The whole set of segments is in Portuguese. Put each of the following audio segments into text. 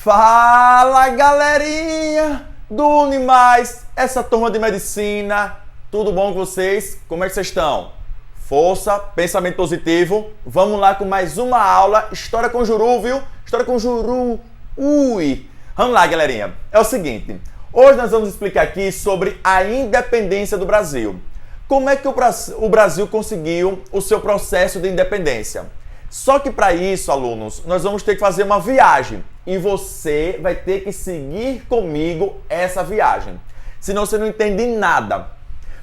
Fala, galerinha do Unimais, essa turma de medicina, tudo bom com vocês? Como é que vocês estão? Força, pensamento positivo. Vamos lá com mais uma aula, História com Juru, viu? História com Juru. Vamos lá, galerinha. É o seguinte, hoje nós vamos explicar aqui sobre a independência do Brasil. Como é que o Brasil conseguiu o seu processo de independência? Só que para isso, alunos, nós vamos ter que fazer uma viagem e você vai ter que seguir comigo essa viagem. Senão você não entende nada.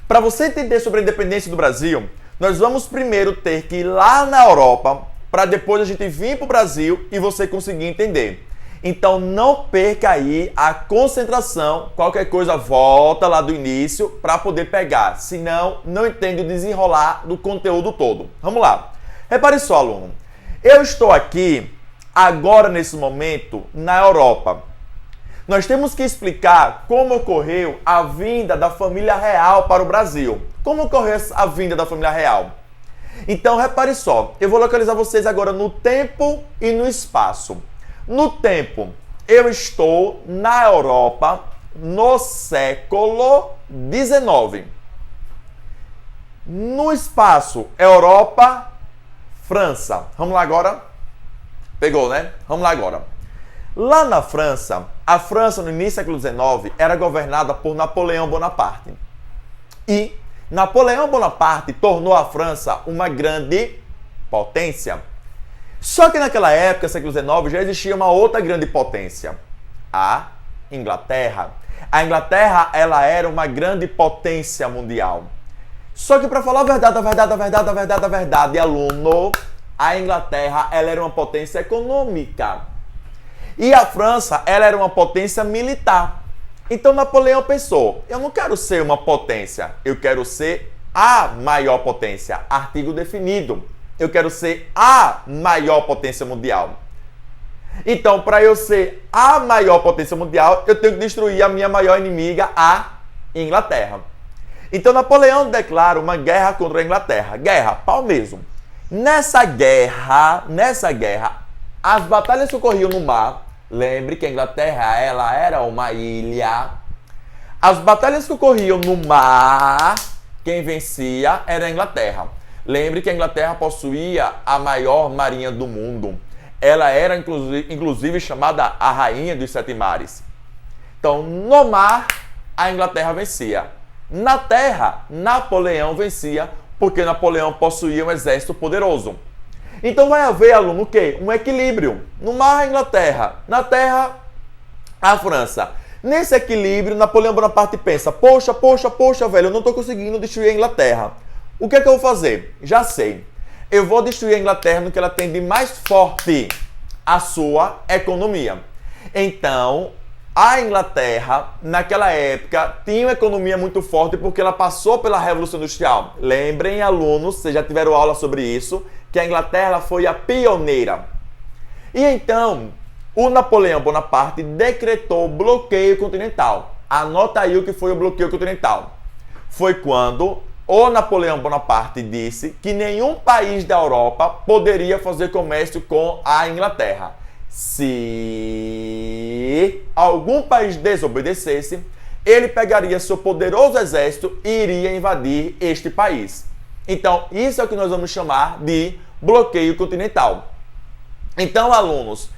Para você entender sobre a independência do Brasil, nós vamos primeiro ter que ir lá na Europa para depois a gente vir para o Brasil e você conseguir entender. Então não perca aí a concentração, qualquer coisa volta lá do início para poder pegar, senão não entende o desenrolar do conteúdo todo. Vamos lá. Repare só, aluno, eu estou aqui agora nesse momento na Europa. Nós temos que explicar como ocorreu a vinda da família real para o Brasil. Como ocorreu a vinda da família real? Então, repare só, eu vou localizar vocês agora no tempo e no espaço. No tempo, eu estou na Europa no século XIX. No espaço, Europa, França. Vamos lá agora? Pegou, né? Vamos lá agora. Lá na França, a França no início do século XIX era governada por Napoleão Bonaparte. E Napoleão Bonaparte tornou a França uma grande potência. Só que naquela época, século XIX, já existia uma outra grande potência, a Inglaterra. A Inglaterra, ela era uma grande potência mundial. Só que para falar a verdade, aluno, a Inglaterra, ela era uma potência econômica. E a França, ela era uma potência militar. Então Napoleão pensou, eu não quero ser uma potência, eu quero ser a maior potência, artigo definido. Eu quero ser a maior potência mundial. Então, para eu ser a maior potência mundial, eu tenho que destruir a minha maior inimiga, a Inglaterra. Então, Napoleão declara uma guerra contra a Inglaterra. Guerra, pau mesmo. Nessa guerra, as batalhas que ocorriam no mar, lembre que a Inglaterra, ela era uma ilha. As batalhas que ocorriam no mar, quem vencia era a Inglaterra. Lembre que a Inglaterra possuía a maior marinha do mundo. Ela era, inclusive, chamada a Rainha dos Sete Mares. Então, no mar, a Inglaterra vencia. Na terra, Napoleão vencia, porque Napoleão possuía um exército poderoso. Então, vai haver, aluno, o quê? Um equilíbrio. No mar, a Inglaterra. Na terra, a França. Nesse equilíbrio, Napoleão Bonaparte pensa, poxa, velho, eu não estou conseguindo destruir a Inglaterra. O que é que eu vou fazer? Já sei. Eu vou destruir a Inglaterra no que ela tem de mais forte, a sua economia. Então, a Inglaterra, naquela época, tinha uma economia muito forte porque ela passou pela Revolução Industrial. Lembrem, alunos, vocês já tiveram aula sobre isso, que a Inglaterra foi a pioneira. E então, o Napoleão Bonaparte decretou o bloqueio continental. Anota aí o que foi o bloqueio continental. Foi quando o Napoleão Bonaparte disse que nenhum país da Europa poderia fazer comércio com a Inglaterra. Se algum país desobedecesse, ele pegaria seu poderoso exército e iria invadir este país. Então, isso é o que nós vamos chamar de bloqueio continental. Então, alunos,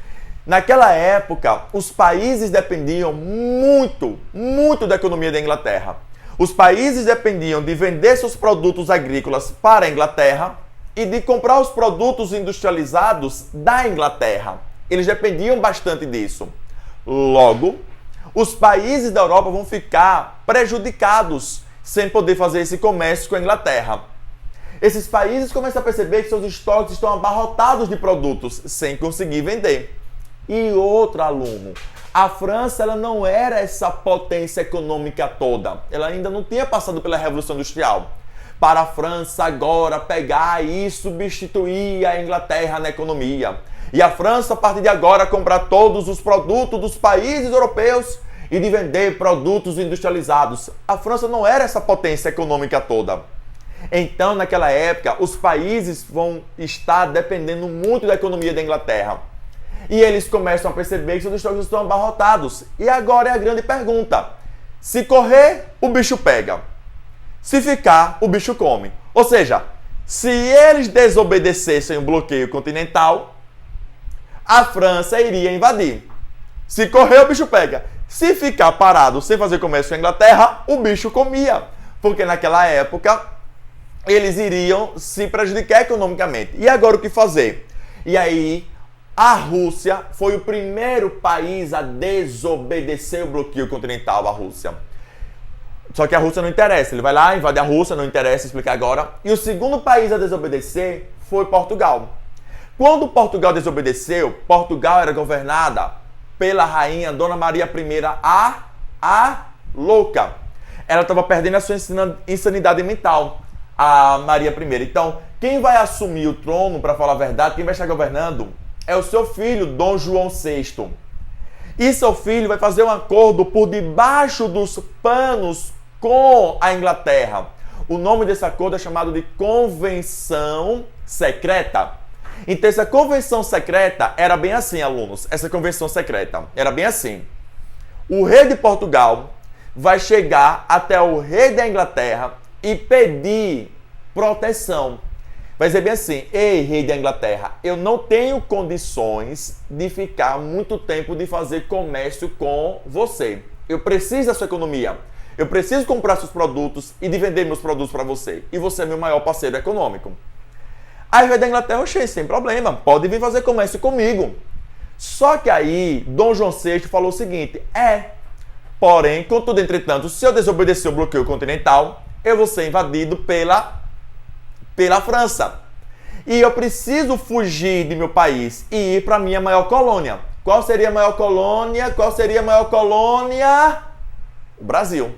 naquela época, os países dependiam muito da economia da Inglaterra. Os países dependiam de vender seus produtos agrícolas para a Inglaterra e de comprar os produtos industrializados da Inglaterra. Eles dependiam bastante disso. Logo, os países da Europa vão ficar prejudicados sem poder fazer esse comércio com a Inglaterra. Esses países começam a perceber que seus estoques estão abarrotados de produtos sem conseguir vender. E outro, aluno, a França, ela não era essa potência econômica toda. Ela ainda não tinha passado pela Revolução Industrial. Para a França agora pegar e substituir a Inglaterra na economia. E a França, a partir de agora, comprar todos os produtos dos países europeus e de vender produtos industrializados. A França não era essa potência econômica toda. Então, naquela época, os países vão estar dependendo muito da economia da Inglaterra. E eles começam a perceber que seus estoques estão abarrotados. E agora é a grande pergunta. Se correr, o bicho pega. Se ficar, o bicho come. Ou seja, se eles desobedecessem o bloqueio continental, a França iria invadir. Se correr, o bicho pega. Se ficar parado sem fazer comércio com a Inglaterra, o bicho comia. Porque naquela época, eles iriam se prejudicar economicamente. E agora o que fazer? E aí, a Rússia foi o primeiro país a desobedecer o bloqueio continental, a Rússia. Só que a Rússia não interessa. Ele vai lá, invade a Rússia, não interessa explicar agora. E o segundo país a desobedecer foi Portugal. Quando Portugal desobedeceu, Portugal era governada pela rainha Dona Maria I, a louca. Ela estava perdendo a sua insanidade mental, a Maria I. Então, quem vai assumir o trono, para falar a verdade, quem vai estar governando, é o seu filho, Dom João VI. E seu filho vai fazer um acordo por debaixo dos panos com a Inglaterra. O nome desse acordo é chamado de Convenção Secreta. Então, essa convenção secreta era bem assim, alunos. Essa convenção secreta era bem assim. O rei de Portugal vai chegar até o rei da Inglaterra e pedir proteção. Vai dizer bem assim: ei, rei da Inglaterra, eu não tenho condições de ficar muito tempo de fazer comércio com você. Eu preciso da sua economia. Eu preciso comprar seus produtos e de vender meus produtos para você. E você é meu maior parceiro econômico. Aí o rei da Inglaterra, oxe, sem problema, pode vir fazer comércio comigo. Só que aí, Dom João VI falou o seguinte: porém, contudo, entretanto, se eu desobedecer o bloqueio continental, eu vou ser invadido pela França. E eu preciso fugir de meu país e ir para a minha maior colônia. Qual seria a maior colônia? Qual seria a maior colônia? O Brasil.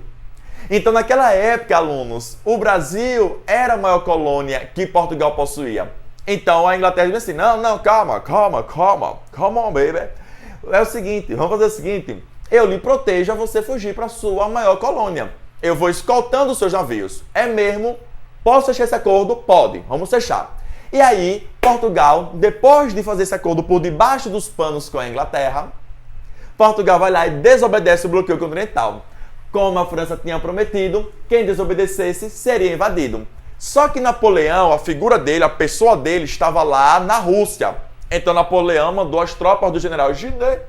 Então, naquela época, alunos, o Brasil era a maior colônia que Portugal possuía. Então, a Inglaterra disse assim: não, calma, come on, baby. É o seguinte, vamos fazer o seguinte: eu lhe protejo a você fugir para a sua maior colônia. Eu vou escoltando os seus navios. É mesmo? Posso fechar esse acordo? Pode, vamos fechar. E aí, Portugal, depois de fazer esse acordo por debaixo dos panos com a Inglaterra, Portugal vai lá e desobedece o bloqueio continental. Como a França tinha prometido, quem desobedecesse seria invadido. Só que Napoleão, a figura dele, a pessoa dele, estava lá na Rússia. Então Napoleão mandou as tropas do general Ginet,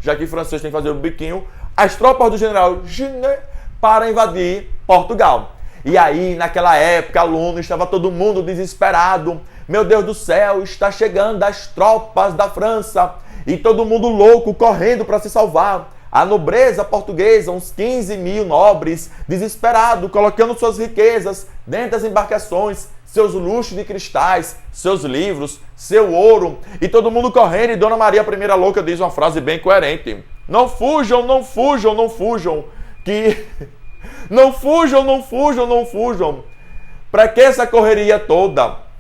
já que francês tem que fazer o biquinho, as tropas do general Ginet para invadir Portugal. E aí, naquela época, aluno, estava todo mundo desesperado. Meu Deus do céu, está chegando as tropas da França. E todo mundo louco, correndo para se salvar. A nobreza portuguesa, uns 15 mil nobres, desesperados, colocando suas riquezas dentro das embarcações, seus luxos de cristais, seus livros, seu ouro, e todo mundo correndo, e Dona Maria I louca diz uma frase bem coerente: não fujam, não fujam, não fujam, que... não fujam, não fujam, não fujam. Para que essa correria toda?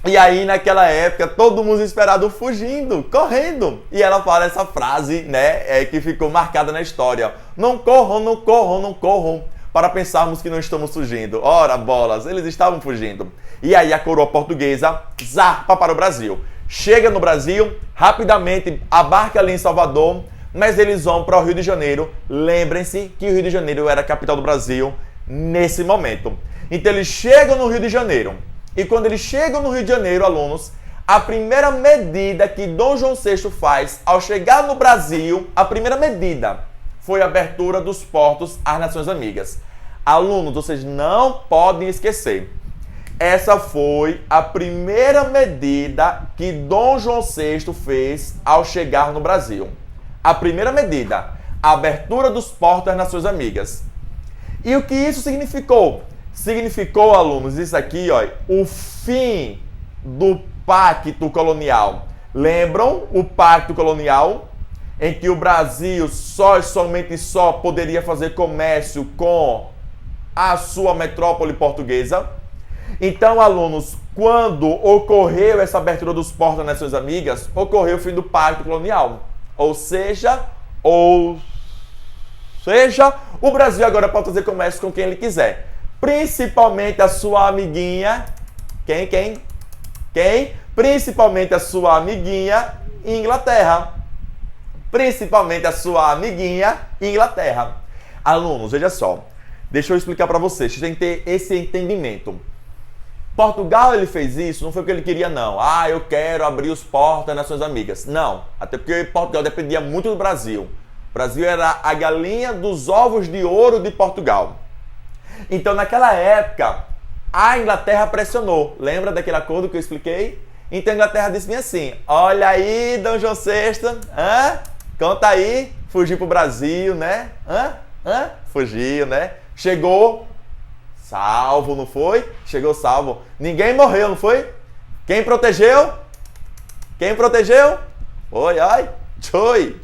E aí, naquela época, todo mundo esperado fugindo, correndo. E ela fala essa frase, né, que ficou marcada na história: não corram, não corram, não corram, para pensarmos que não estamos fugindo. Ora, bolas, eles estavam fugindo. E aí a coroa portuguesa zarpa para o Brasil. Chega no Brasil, rapidamente abarca ali em Salvador, mas eles vão para o Rio de Janeiro. Lembrem-se que o Rio de Janeiro era a capital do Brasil nesse momento. Então eles chegam no Rio de Janeiro. E quando eles chegam no Rio de Janeiro, alunos, a primeira medida que Dom João VI faz ao chegar no Brasil, a primeira medida foi a abertura dos portos às Nações Amigas. Alunos, vocês não podem esquecer. Essa foi a primeira medida que Dom João VI fez ao chegar no Brasil. A primeira medida, a abertura dos portos às Nações Amigas. E o que isso significou? Significou, alunos, isso aqui, ó, o fim do pacto colonial. Lembram o pacto colonial? Em que o Brasil somente poderia fazer comércio com a sua metrópole portuguesa. Então, alunos, quando ocorreu essa abertura dos portos às Nações Amigas, ocorreu o fim do pacto colonial. Ou seja, o Brasil agora pode fazer comércio com quem ele quiser. Principalmente a sua amiguinha. Quem? Principalmente a sua amiguinha Inglaterra. Principalmente a sua amiguinha Inglaterra. Alunos, veja só. Deixa eu explicar para vocês. Vocês têm que ter esse entendimento. Portugal, ele fez isso, não foi porque ele queria, não. Ah, eu quero abrir os portos das Nações Amigas. Não. Até porque Portugal dependia muito do Brasil. O Brasil era a galinha dos ovos de ouro de Portugal. Então, naquela época, a Inglaterra pressionou. Lembra daquele acordo que eu expliquei? Então, a Inglaterra disse bem assim, olha aí, Dom João VI, conta aí, fugiu pro Brasil, né? Fugiu, né? Chegou salvo, não foi? Chegou salvo. Ninguém morreu, não foi? Quem protegeu? Quem protegeu? Oi, ai. Joy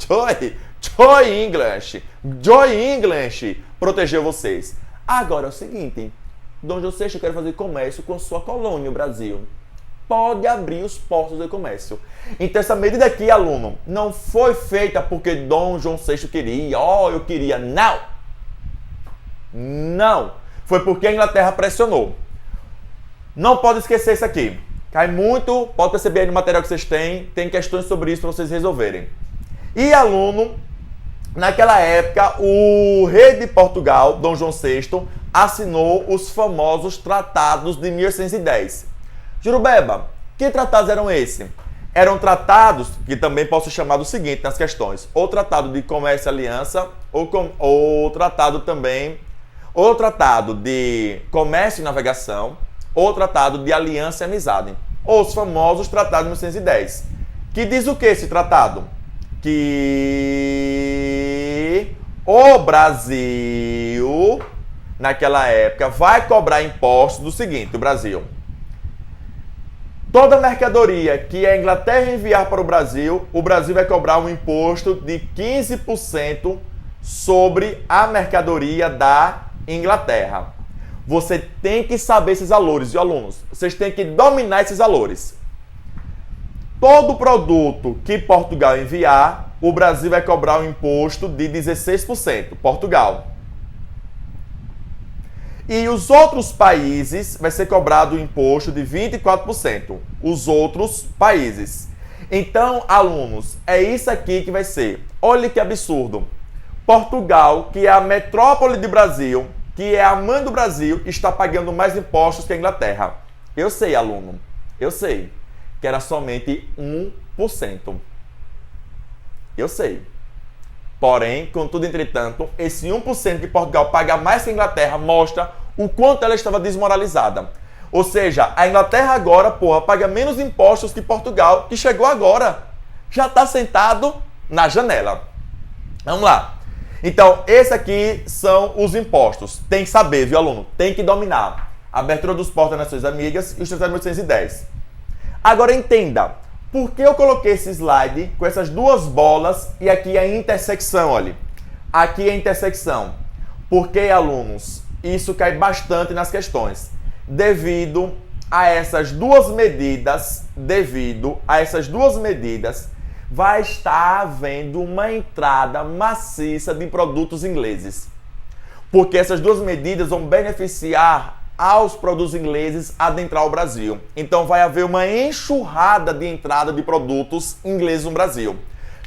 English. Joy English protegeu vocês. Agora é o seguinte, Dom João VI quer fazer comércio com sua colônia, o Brasil. Pode abrir os portos de comércio. Então essa medida aqui, aluno, não foi feita porque Dom João VI queria, eu queria. Não! Não! Foi porque a Inglaterra pressionou. Não pode esquecer isso aqui. Cai muito, pode perceber aí no material que vocês têm, tem questões sobre isso para vocês resolverem. E aluno, naquela época, o rei de Portugal, Dom João VI, assinou os famosos tratados de 1810. Jurubeba, que tratados eram esses? Eram tratados, que também posso chamar do seguinte nas questões, ou tratado de comércio e aliança, ou tratado também, ou tratado de comércio e navegação, ou tratado de aliança e amizade, ou os famosos tratados de 1810. Que diz o que esse tratado? Que o Brasil, naquela época, vai cobrar impostos do seguinte, o Brasil. Toda mercadoria que a Inglaterra enviar para o Brasil vai cobrar um imposto de 15% sobre a mercadoria da Inglaterra. Você tem que saber esses valores, viu, alunos? Vocês têm que dominar esses valores. Todo produto que Portugal enviar, o Brasil vai cobrar um imposto de 16%. Portugal. E os outros países vai ser cobrado o imposto de 24%. Os outros países. Então, alunos, é isso aqui que vai ser. Olha que absurdo. Portugal, que é a metrópole do Brasil, que é a mãe do Brasil, está pagando mais impostos que a Inglaterra. Eu sei, aluno. Eu sei. Que era somente 1%. Eu sei. Porém, contudo, entretanto, esse 1% que Portugal paga mais que a Inglaterra mostra o quanto ela estava desmoralizada. Ou seja, a Inglaterra agora, paga menos impostos que Portugal, que chegou agora. Já está sentado na janela. Vamos lá. Então, esse aqui são os impostos. Tem que saber, viu, aluno? Tem que dominar. Abertura dos portos das Nações Amigas e os tratados de 1810. Agora entenda. Por que eu coloquei esse slide com essas duas bolas e aqui a intersecção, olha. Aqui a intersecção. Porque, alunos, isso cai bastante nas questões. Devido a essas duas medidas, vai estar havendo uma entrada maciça de produtos ingleses. Porque essas duas medidas vão beneficiar aos produtos ingleses adentrar o Brasil. Então vai haver uma enxurrada de entrada de produtos ingleses no Brasil.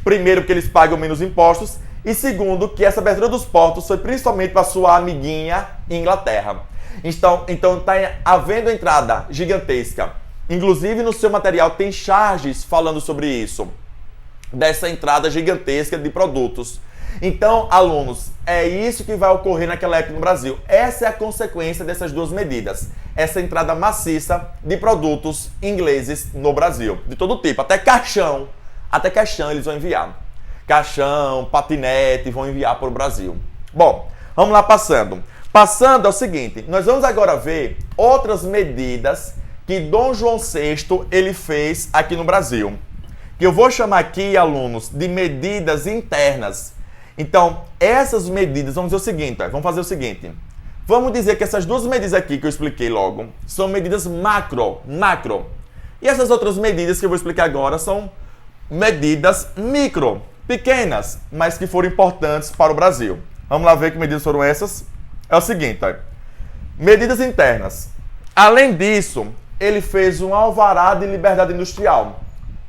Primeiro, porque eles pagam menos impostos. E segundo, que essa abertura dos portos foi principalmente para sua amiguinha Inglaterra. Então está havendo entrada gigantesca. Inclusive no seu material tem charges falando sobre isso. Dessa entrada gigantesca de produtos. Então, alunos, é isso que vai ocorrer naquela época no Brasil. Essa é a consequência dessas duas medidas. Essa entrada maciça de produtos ingleses no Brasil. De todo tipo, até caixão eles vão enviar. Caixão, patinete, vão enviar para o Brasil. Bom, vamos lá passando. Passando é o seguinte, nós vamos agora ver outras medidas que Dom João VI ele fez aqui no Brasil. Que eu vou chamar aqui, alunos, de medidas internas. Então, essas medidas, vamos fazer o seguinte. Vamos dizer que essas duas medidas aqui que eu expliquei logo, são medidas macro. E essas outras medidas que eu vou explicar agora são medidas micro, pequenas, mas que foram importantes para o Brasil. Vamos lá ver que medidas foram essas. É o seguinte, medidas internas. Além disso, ele fez um alvará de liberdade industrial.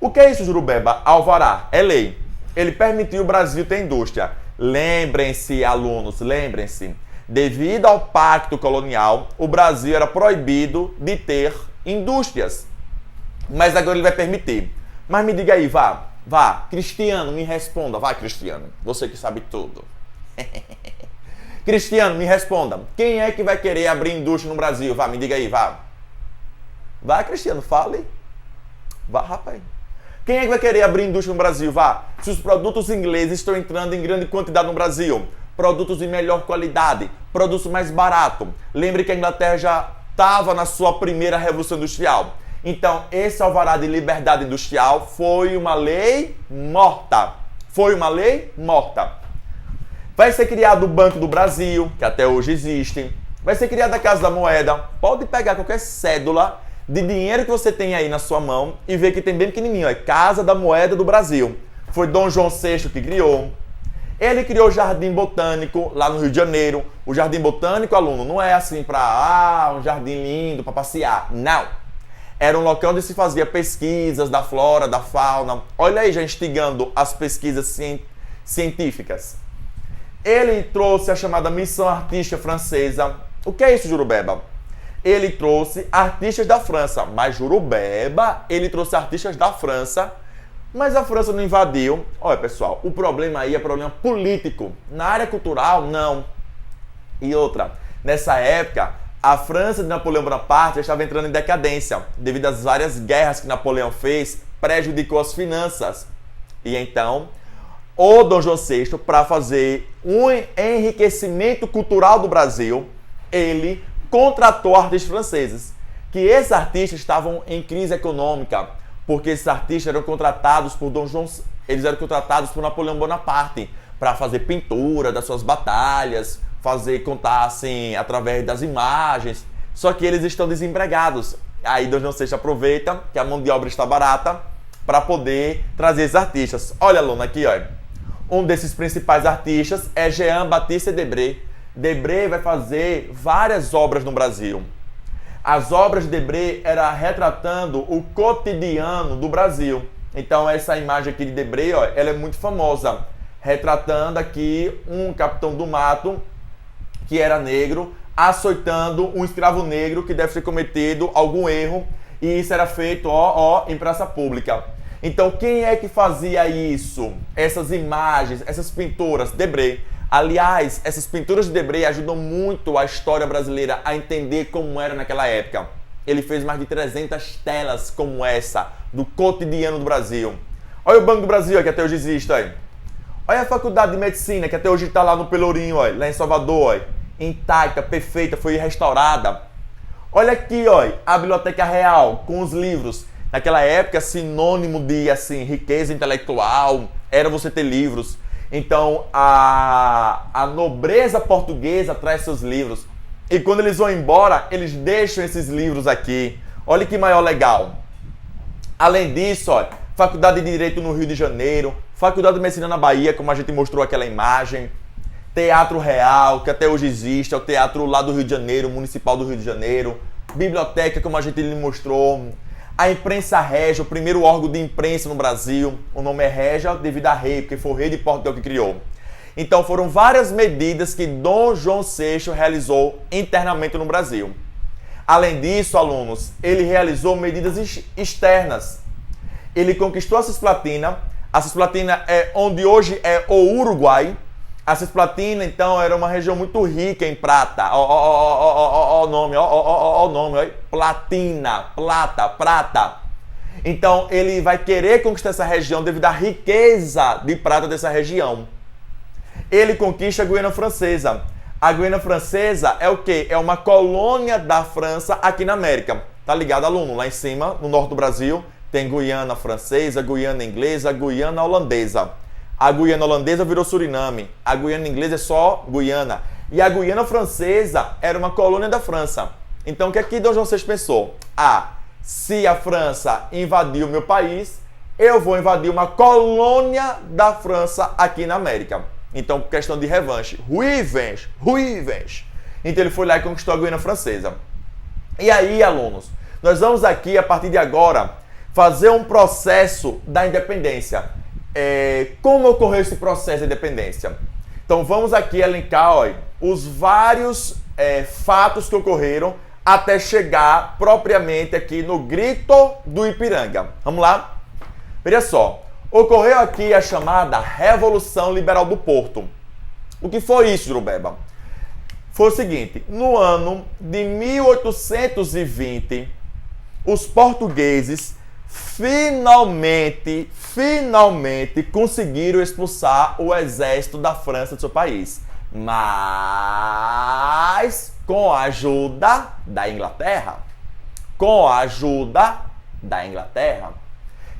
O que é isso, Jurubeba? Alvará, é lei. Ele permitiu o Brasil ter indústria. Lembrem-se, alunos, lembrem-se. Devido ao pacto colonial, o Brasil era proibido de ter indústrias. Mas agora ele vai permitir. Mas me diga aí, vá. Cristiano, me responda. Vai, Cristiano. Você que sabe tudo. Cristiano, me responda. Quem é que vai querer abrir indústria no Brasil? Vá, me diga aí, vá. Vá, Cristiano, fale. Vá, rapaz. Quem é que vai querer abrir indústria no Brasil? Vá. Se os produtos ingleses estão entrando em grande quantidade no Brasil, produtos de melhor qualidade, produtos mais baratos. Lembre que a Inglaterra já estava na sua primeira revolução industrial. Então, esse alvará de liberdade industrial foi uma lei morta. Foi uma lei morta. Vai ser criado o Banco do Brasil, que até hoje existe. Vai ser criada a Casa da Moeda. Pode pegar qualquer cédula de dinheiro que você tem aí na sua mão e ver que tem bem pequenininho. É Casa da Moeda do Brasil. Foi Dom João VI que criou. Ele criou o Jardim Botânico lá no Rio de Janeiro. O Jardim Botânico, aluno, não é assim para um jardim lindo para passear. Não. Era um local onde se fazia pesquisas da flora, da fauna. Olha aí, já instigando as pesquisas científicas. Ele trouxe a chamada Missão Artística Francesa. O que é isso, Jurubeba? Ele trouxe artistas da França. Mas, Jurubeba, ele trouxe artistas da França. Mas a França não invadiu. Olha, pessoal, o problema aí é problema político. Na área cultural, não. E outra, nessa época, a França de Napoleão Bonaparte estava entrando em decadência. Devido às várias guerras que Napoleão fez, prejudicou as finanças. E então, o Dom João VI, para fazer um enriquecimento cultural do Brasil, ele contratou artistas franceses. Que esses artistas estavam em crise econômica, porque esses artistas eram contratados por eles eram contratados por Napoleão Bonaparte para fazer pintura das suas batalhas, contar assim através das imagens. Só que eles estão desempregados. Aí Dom João VI aproveita que a mão de obra está barata para poder trazer esses artistas. Olha, aluno, aqui, olha. Um desses principais artistas é Jean-Baptiste Debré. Debré vai fazer várias obras no Brasil. As obras de Debré eram retratando o cotidiano do Brasil. Então essa imagem aqui de Debré, ó, ela é muito famosa. Retratando aqui um capitão do mato que era negro, açoitando um escravo negro que deve ter cometido algum erro. E isso era feito em praça pública. Então, quem é que fazia isso? Essas imagens, essas pinturas? Debré. Aliás, essas pinturas de Debré ajudam muito a história brasileira a entender como era naquela época. Ele fez mais de 300 telas como essa, do cotidiano do Brasil. Olha o Banco do Brasil, que até hoje existe. Olha, olha a Faculdade de Medicina, que até hoje está lá no Pelourinho, olha, lá em Salvador. Olha. Intacta, perfeita, foi restaurada. Olha aqui, olha, a Biblioteca Real, com os livros. Naquela época, sinônimo de assim, riqueza intelectual era você ter livros. Então, a nobreza portuguesa traz seus livros. E quando eles vão embora, eles deixam esses livros aqui. Olha que maior legal. Além disso, olha, Faculdade de Direito no Rio de Janeiro, Faculdade de Medicina na Bahia, como a gente mostrou aquela imagem. Teatro Real, que até hoje existe, é o teatro lá do Rio de Janeiro, municipal do Rio de Janeiro. Biblioteca, como a gente lhe mostrou. A imprensa régia, o primeiro órgão de imprensa no Brasil. O nome é régia devido a rei, porque foi o rei de Portugal que criou. Então foram várias medidas que Dom João VI realizou internamente no Brasil. Além disso, alunos, ele realizou medidas externas. Ele conquistou a Cisplatina. A Cisplatina é onde hoje é o Uruguai. A Cisplatina, então, era uma região muito rica em prata. Ó o nome, ó, platina, prata. Então, ele vai querer conquistar essa região devido à riqueza de prata dessa região. Ele conquista a Guiana Francesa. A Guiana Francesa é o quê? É uma colônia da França aqui na América. Tá ligado, aluno? Lá em cima, no norte do Brasil, tem Guiana Francesa, Guiana Inglesa, Guiana Holandesa. A Guiana Holandesa virou Suriname. A Guiana Inglesa é só Guiana. E a Guiana Francesa era uma colônia da França. Então, o que aqui Dom João VI pensou? Se a França invadiu o meu país, eu vou invadir uma colônia da França aqui na América. Então, questão de revanche. Revenge. Então, ele foi lá e conquistou a Guiana Francesa. E aí, alunos, nós vamos aqui, a partir de agora, fazer um processo da independência. Como ocorreu esse processo de independência? Então vamos aqui elencar os vários fatos que ocorreram até chegar propriamente aqui no Grito do Ipiranga. Vamos lá? Veja só, ocorreu aqui a chamada Revolução Liberal do Porto. O que foi isso, Jurubeba? Foi o seguinte, no ano de 1820, os portugueses finalmente conseguiram expulsar o exército da França do seu país. Mas com a ajuda da Inglaterra.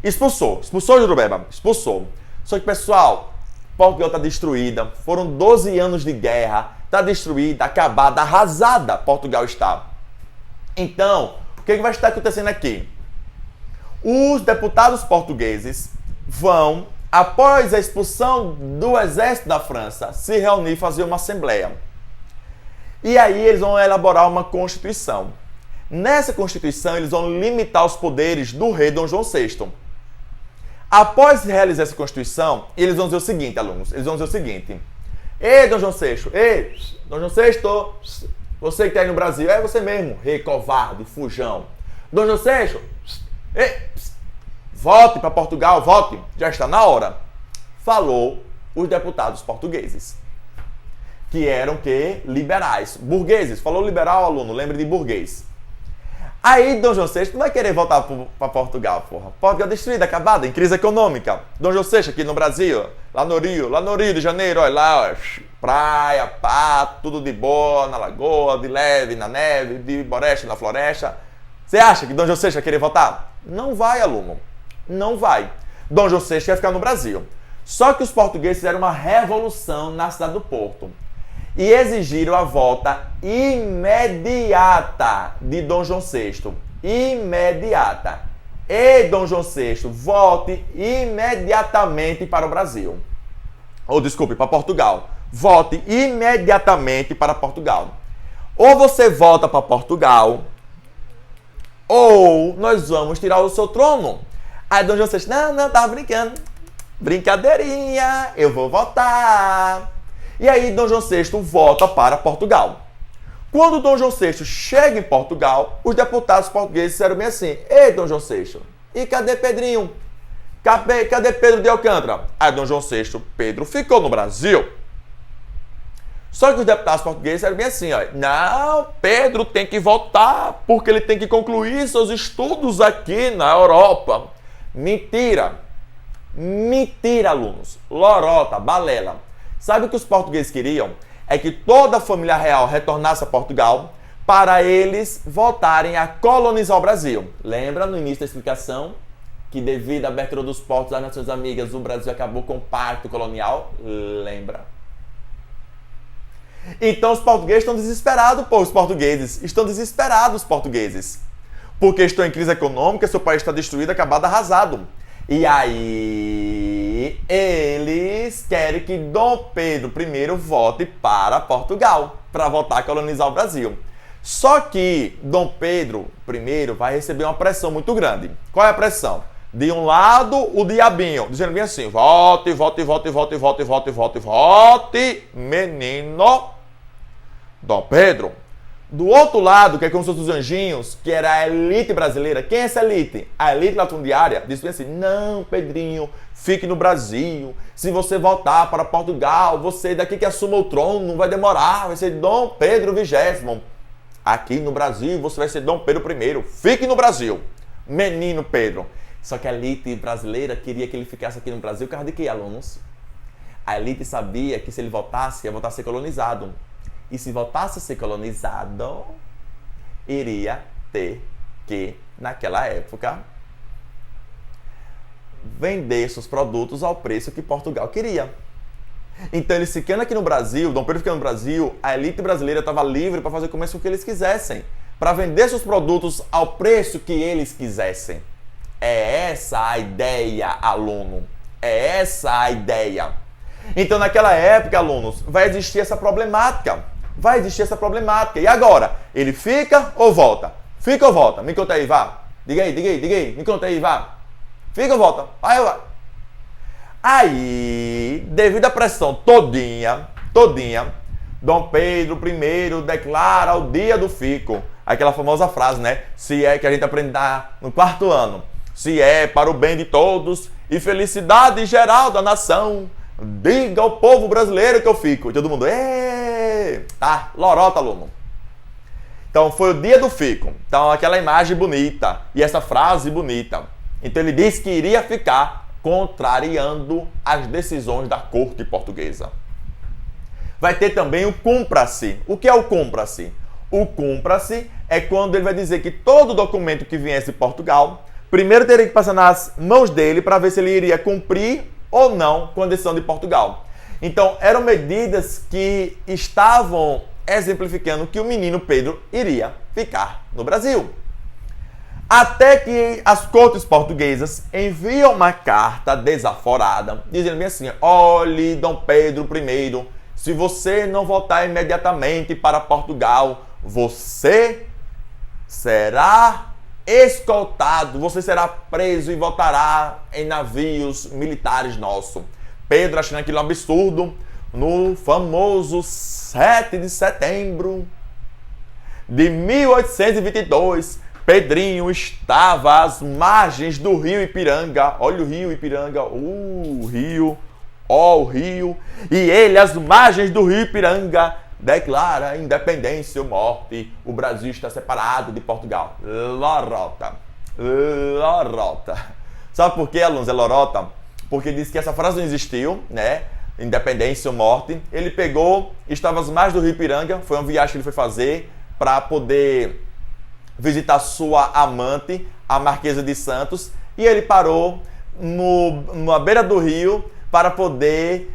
Expulsou, Jurubeba, expulsou. Só que, pessoal, Portugal está destruída, foram 12 anos de guerra, está destruída, acabada, arrasada Portugal está. Então, o que vai estar acontecendo aqui? Os deputados portugueses vão, após a expulsão do exército da França, se reunir e fazer uma assembleia. E aí eles vão elaborar uma constituição. Nessa constituição, eles vão limitar os poderes do rei Dom João VI. Após realizar essa constituição, eles vão dizer o seguinte, alunos, eles vão dizer o seguinte: Ei, Dom João VI, Dom João VI, você que está aí no Brasil, é você mesmo, rei covarde, fujão. Dom João VI, volte para Portugal, volte, já está na hora. Falou os deputados portugueses, que eram que? Liberais, burgueses. Falou liberal, aluno, lembre de burguês. Aí Dom João VI não vai querer voltar para Portugal, porra. Portugal destruída, acabada, em crise econômica. Dom João VI aqui no Brasil, lá no Rio de Janeiro, olha lá, ó, praia, pato, tudo de boa, na lagoa, de leve, na neve, de boreste, na floresta. Você acha que Dom João VI vai querer voltar? Não vai, aluno. Não vai. Dom João VI vai ficar no Brasil. Só que os portugueses fizeram uma revolução na cidade do Porto e exigiram a volta imediata de Dom João VI. Imediata. E Dom João VI, volte imediatamente para o Brasil. Ou, desculpe, para Portugal. Volte imediatamente para Portugal. Ou você volta para Portugal, ou nós vamos tirar o seu trono. Aí Dom João VI, não, tava brincando. Brincadeirinha, eu vou voltar. E aí Dom João VI volta para Portugal. Quando Dom João VI chega em Portugal, os deputados portugueses disseram bem assim: Ei, Dom João VI, e cadê Pedrinho? Cadê Pedro de Alcântara? Aí Dom João VI, Pedro ficou no Brasil. Só que os deputados portugueses disseram bem assim, ó, não, Pedro tem que voltar, porque ele tem que concluir seus estudos aqui na Europa. Mentira, alunos. Lorota, balela. Sabe o que os portugueses queriam? É que toda a família real retornasse a Portugal para eles voltarem a colonizar o Brasil. Lembra no início da explicação que devido à abertura dos portos das Nações Amigas, o Brasil acabou com o pacto colonial? Lembra? Então os portugueses estão desesperados, pô, os portugueses. Estão desesperados, os portugueses. Porque estão em crise econômica, seu país está destruído, acabado, arrasado. E aí, eles querem que Dom Pedro I volte para Portugal, para voltar a colonizar o Brasil. Só que Dom Pedro I vai receber uma pressão muito grande. Qual é a pressão? De um lado, o diabinho, dizendo bem assim, volte, menino Dom Pedro. Do outro lado, que é como se fossem os anjinhos, que era a elite brasileira. Quem é essa elite? A elite latifundiária disse assim, não, Pedrinho, fique no Brasil. Se você voltar para Portugal, você daqui que assuma o trono, não vai demorar, vai ser Dom Pedro XX. Aqui no Brasil, você vai ser Dom Pedro I. Fique no Brasil, menino Pedro. Só que a elite brasileira queria que ele ficasse aqui no Brasil, por causa de quê, alunos? A elite sabia que se ele voltasse, ia voltar a ser colonizado. E se voltasse a ser colonizado, iria ter que, naquela época, vender seus produtos ao preço que Portugal queria. Então, eles ficando aqui no Brasil, Dom Pedro ficando no Brasil, a elite brasileira estava livre para fazer comércio o que eles quisessem, para vender seus produtos ao preço que eles quisessem. É essa a ideia, aluno. É essa a ideia. Então, naquela época, alunos, vai existir essa problemática. E agora? Ele fica ou volta? Fica ou volta? Me conta aí, vá. Diga aí. Me conta aí, vá. Fica ou volta? Vai. Aí, devido à pressão todinha, Dom Pedro I declara o dia do fico. Aquela famosa frase, né? Se é que a gente aprende no 4º ano. Se é para o bem de todos e felicidade geral da nação, diga ao povo brasileiro que eu fico. E todo mundo, tá, lorota, aluno. Então, foi o dia do fico. Então, aquela imagem bonita e essa frase bonita. Então, ele disse que iria ficar contrariando as decisões da corte portuguesa. Vai ter também o cumpra-se. O que é o cumpra-se? O cumpra-se é quando ele vai dizer que todo documento que viesse de Portugal, primeiro teria que passar nas mãos dele para ver se ele iria cumprir ou não com a decisão de Portugal. Então, eram medidas que estavam exemplificando que o menino Pedro iria ficar no Brasil. Até que as cortes portuguesas enviam uma carta desaforada, dizendo bem assim: olhe, Dom Pedro I, se você não voltar imediatamente para Portugal, você será escoltado, você será preso e voltará em navios militares nossos. Pedro, achando aquilo um absurdo, no famoso 7 de setembro de 1822, Pedrinho estava às margens do rio Ipiranga. Olha o rio Ipiranga, o rio, e ele às margens do rio Ipiranga declara independência ou morte. O Brasil está separado de Portugal. Lorota. Sabe por que, alunos, é lorota? Porque diz que essa frase não existiu, né? Independência ou morte. Ele pegou, estava às margens do rio Ipiranga, foi uma viagem que ele foi fazer para poder visitar sua amante, a Marquesa de Santos, e ele parou na beira do rio para poder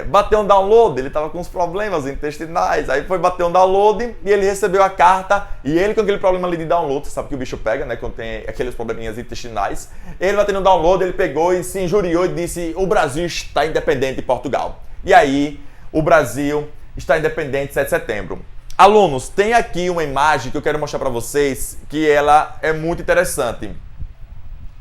bater um download. Ele estava com uns problemas intestinais, aí foi bater um download e ele recebeu a carta, e ele com aquele problema ali de download, você sabe que o bicho pega, né, quando tem aqueles probleminhas intestinais, ele batendo um download, ele pegou e se injuriou e disse: o Brasil está independente de Portugal. E aí, o Brasil está independente 7 de setembro. Alunos, tem aqui uma imagem que eu quero mostrar para vocês, que ela é muito interessante.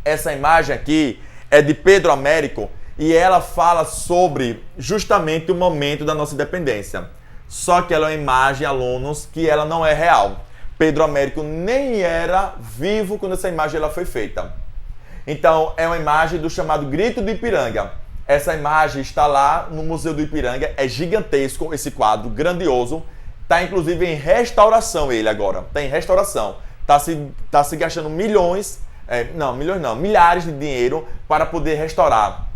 Essa imagem aqui é de Pedro Américo e ela fala sobre justamente o momento da nossa independência. Só que ela é uma imagem, alunos, que ela não é real. Pedro Américo nem era vivo quando essa imagem ela foi feita. Então, é uma imagem do chamado Grito do Ipiranga. Essa imagem está lá no Museu do Ipiranga, é gigantesco esse quadro, grandioso. Está inclusive em restauração ele agora. Está em restauração. Está se gastando milhares de dinheiro para poder restaurar.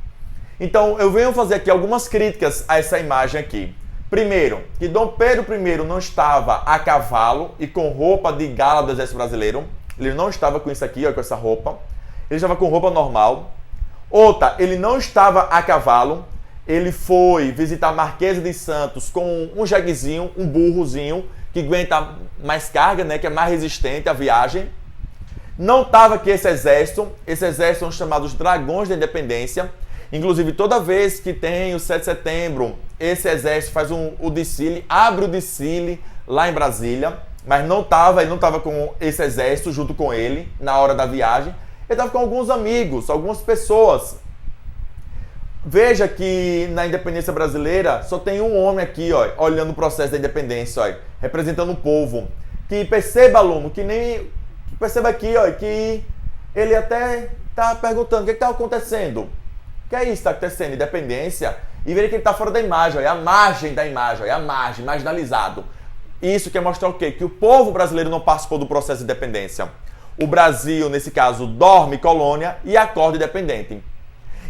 Então eu venho fazer aqui algumas críticas a essa imagem aqui. Primeiro, que Dom Pedro I não estava a cavalo e com roupa de gala do Exército Brasileiro. Ele não estava com isso aqui, ó, com essa roupa. Ele estava com roupa normal. Outra, ele não estava a cavalo. Ele foi visitar a Marquesa de Santos com um jeguezinho, um burrozinho, que aguenta mais carga, né, que é mais resistente à viagem. Não estava aqui esse exército são os chamados Dragões da Independência. Inclusive, toda vez que tem o 7 de setembro, esse exército faz o desfile, abre o desfile lá em Brasília, mas ele não estava com esse exército junto com ele na hora da viagem. Ele estava com alguns amigos, algumas pessoas. Veja que na independência brasileira só tem um homem aqui, ó, olhando o processo da independência, ó, representando o povo. Que perceba, aluno, perceba aqui, ó, que ele até está perguntando o que está acontecendo. O que é isso que está acontecendo? Independência. E veja que ele está fora da imagem, ó, é a margem da imagem, ó, é a margem, marginalizado. Isso quer mostrar o quê? Que o povo brasileiro não participou do processo de independência. O Brasil, nesse caso, dorme colônia e acorda independente.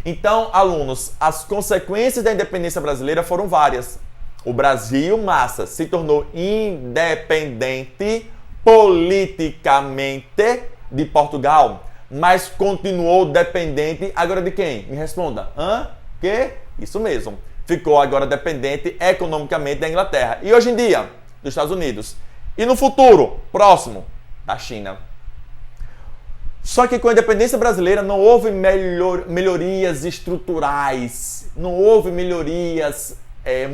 Então, alunos, as consequências da independência brasileira foram várias. O Brasil, massa, se tornou independente politicamente de Portugal, mas continuou dependente agora de quem? Me responda. Que? Isso mesmo. Ficou agora dependente economicamente da Inglaterra. E hoje em dia, dos Estados Unidos. E no futuro, próximo, da China. Só que com a independência brasileira não houve melhorias estruturais, não houve melhorias,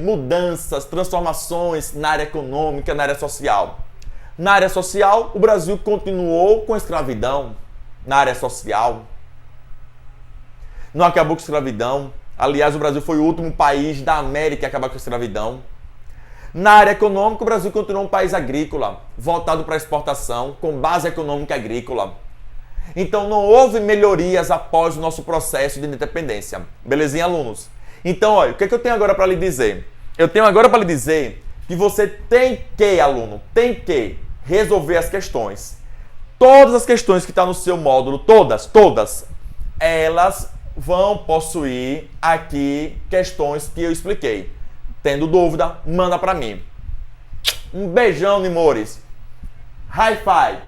mudanças, transformações na área econômica, na área social. Na área social, o Brasil continuou com a escravidão. Na área social, não acabou com a escravidão. Aliás, o Brasil foi o último país da América a acabar com a escravidão. Na área econômica, o Brasil continuou um país agrícola, voltado para a exportação, com base econômica agrícola. Então, não houve melhorias após o nosso processo de independência. Belezinha, alunos? Então, olha, o que eu tenho agora para lhe dizer? Eu tenho agora para lhe dizer que você tem que, aluno, tem que resolver as questões. Todas as questões que estão no seu módulo, todas, elas vão possuir aqui questões que eu expliquei. Tendo dúvida, manda para mim. Um beijão, Nimores. High five.